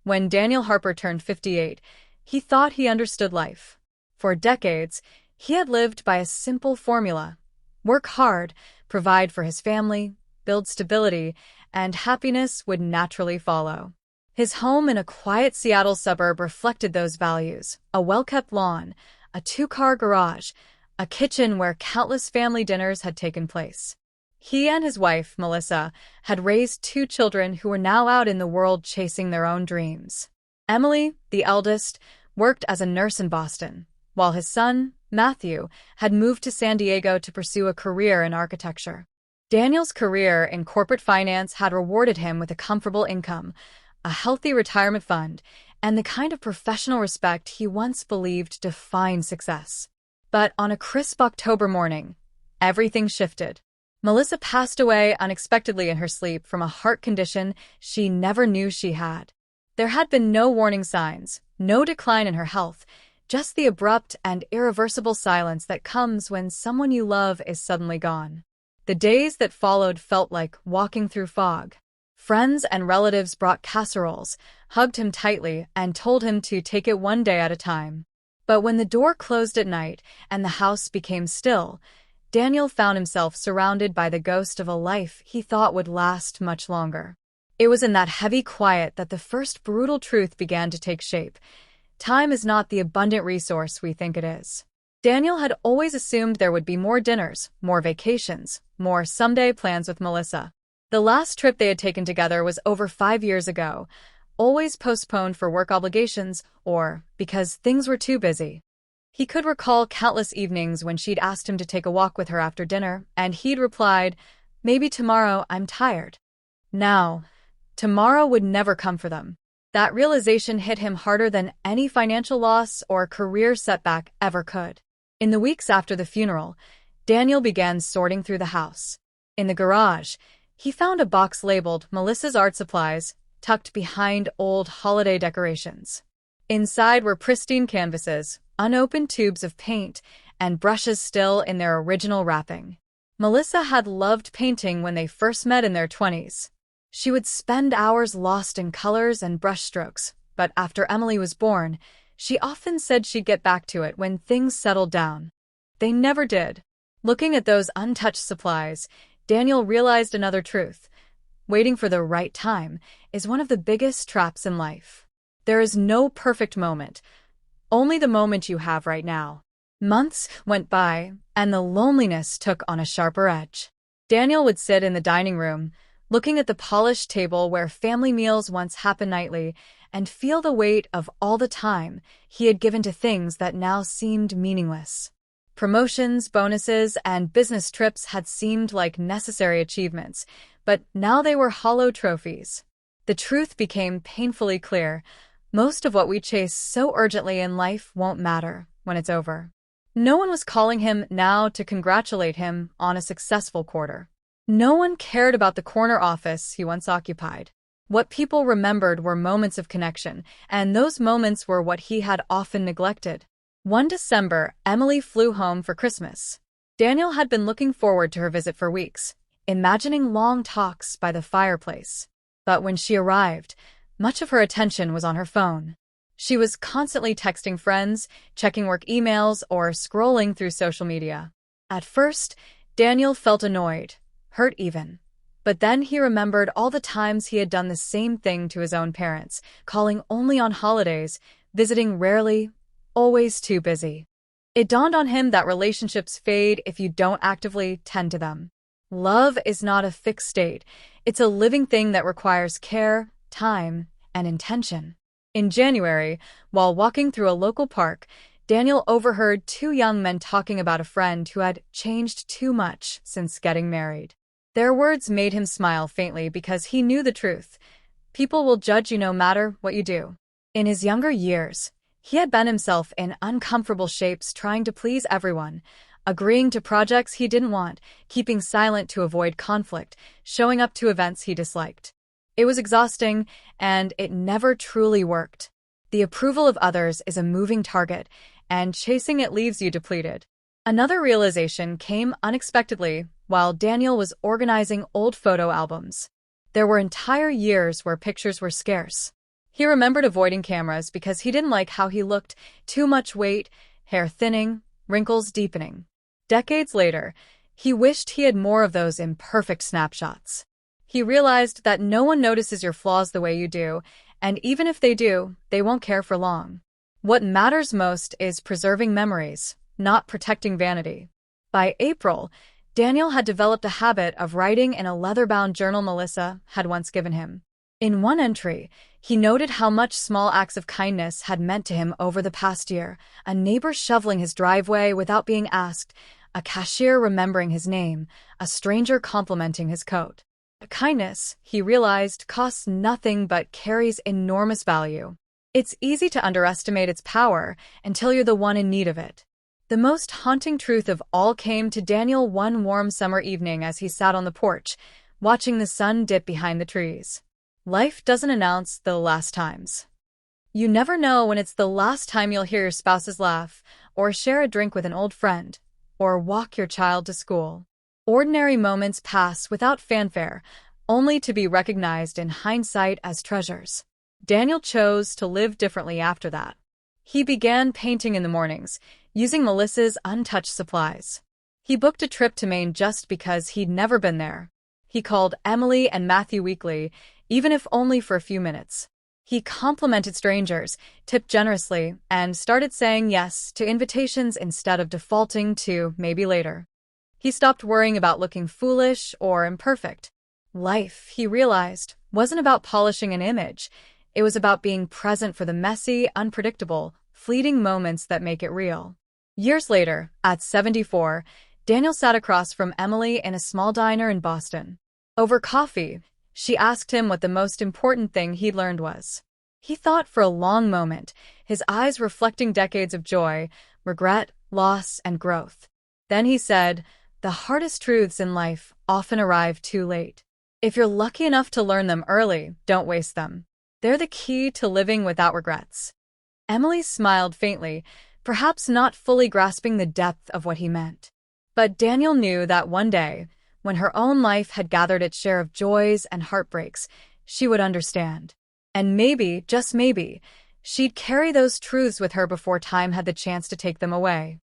When Daniel Harper turned 58, he thought he understood life. For decades, he had lived by a simple formula: work hard, provide for his family, build stability, and happiness would naturally follow. His home in a quiet Seattle suburb reflected those values: a well-kept lawn, a two-car garage, a kitchen where countless family dinners had taken place. He and his wife, Melissa, had raised two children who were now out in the world chasing their own dreams. Emily, the eldest, worked as a nurse in Boston, while his son, Matthew, had moved to San Diego to pursue a career in architecture. Daniel's career in corporate finance had rewarded him with a comfortable income, a healthy retirement fund, and the kind of professional respect he once believed defined success. But on a crisp October morning, everything shifted. Melissa passed away unexpectedly in her sleep from a heart condition she never knew she had. There had been no warning signs, no decline in her health, just the abrupt and irreversible silence that comes when someone you love is suddenly gone. The days that followed felt like walking through fog. Friends and relatives brought casseroles, hugged him tightly, and told him to take it one day at a time. But when the door closed at night and the house became still, Daniel found himself surrounded by the ghost of a life he thought would last much longer. It was in that heavy quiet that the first brutal truth began to take shape. Time is not the abundant resource we think it is. Daniel had always assumed there would be more dinners, more vacations, more someday plans with Melissa. The last trip they had taken together was over 5 years ago, always postponed for work obligations or because things were too busy. He could recall countless evenings when she'd asked him to take a walk with her after dinner, and he'd replied, "Maybe tomorrow, I'm tired." Now, tomorrow would never come for them. That realization hit him harder than any financial loss or career setback ever could. In the weeks after the funeral, Daniel began sorting through the house. In the garage, he found a box labeled Melissa's Art Supplies, tucked behind old holiday decorations. Inside were pristine canvases, unopened tubes of paint, and brushes still in their original wrapping. Melissa had loved painting when they first met in their 20s. She would spend hours lost in colors and brushstrokes, but after Emily was born, she often said she'd get back to it when things settled down. They never did. Looking at those untouched supplies, Daniel realized another truth. Waiting for the right time is one of the biggest traps in life. There is no perfect moment, only the moment you have right now. Months went by, and the loneliness took on a sharper edge. Daniel would sit in the dining room, looking at the polished table where family meals once happened nightly, and feel the weight of all the time he had given to things that now seemed meaningless. Promotions, bonuses, and business trips had seemed like necessary achievements, but now they were hollow trophies. The truth became painfully clear. Most of what we chase so urgently in life won't matter when it's over. No one was calling him now to congratulate him on a successful quarter. No one cared about the corner office he once occupied. What people remembered were moments of connection, and those moments were what he had often neglected. One December, Emily flew home for Christmas. Daniel had been looking forward to her visit for weeks, imagining long talks by the fireplace. But when she arrived, much of her attention was on her phone. She was constantly texting friends, checking work emails, or scrolling through social media. At first, Daniel felt annoyed, hurt even. But then he remembered all the times he had done the same thing to his own parents, calling only on holidays, visiting rarely, always too busy. It dawned on him that relationships fade if you don't actively tend to them. Love is not a fixed state. It's a living thing that requires care, time, and intention. In January, while walking through a local park, Daniel overheard two young men talking about a friend who had changed too much since getting married. Their words made him smile faintly because he knew the truth. People will judge you no matter what you do. In his younger years, he had bent himself in uncomfortable shapes trying to please everyone, agreeing to projects he didn't want, keeping silent to avoid conflict, showing up to events he disliked. It was exhausting, and it never truly worked. The approval of others is a moving target, and chasing it leaves you depleted. Another realization came unexpectedly while Daniel was organizing old photo albums. There were entire years where pictures were scarce. He remembered avoiding cameras because he didn't like how he looked, too much weight, hair thinning, wrinkles deepening. Decades later, he wished he had more of those imperfect snapshots. He realized that no one notices your flaws the way you do, and even if they do, they won't care for long. What matters most is preserving memories, not protecting vanity. By April, Daniel had developed a habit of writing in a leather-bound journal Melissa had once given him. In one entry, he noted how much small acts of kindness had meant to him over the past year: a neighbor shoveling his driveway without being asked, a cashier remembering his name, a stranger complimenting his coat. Kindness, he realized, costs nothing but carries enormous value. It's easy to underestimate its power until you're the one in need of it. The most haunting truth of all came to Daniel one warm summer evening as he sat on the porch, watching the sun dip behind the trees. Life doesn't announce the last times. You never know when it's the last time you'll hear your spouse's laugh, or share a drink with an old friend, or walk your child to school. Ordinary moments pass without fanfare, only to be recognized in hindsight as treasures. Daniel chose to live differently after that. He began painting in the mornings, using Melissa's untouched supplies. He booked a trip to Maine just because he'd never been there. He called Emily and Matthew weekly, even if only for a few minutes. He complimented strangers, tipped generously, and started saying yes to invitations instead of defaulting to maybe later. He stopped worrying about looking foolish or imperfect. Life, he realized, wasn't about polishing an image. It was about being present for the messy, unpredictable, fleeting moments that make it real. Years later, at 74, Daniel sat across from Emily in a small diner in Boston. Over coffee, she asked him what the most important thing he'd learned was. He thought for a long moment, his eyes reflecting decades of joy, regret, loss, and growth. Then he said, "The hardest truths in life often arrive too late. If you're lucky enough to learn them early, don't waste them. They're the key to living without regrets." Emily smiled faintly, perhaps not fully grasping the depth of what he meant. But Daniel knew that one day, when her own life had gathered its share of joys and heartbreaks, she would understand. And maybe, just maybe, she'd carry those truths with her before time had the chance to take them away.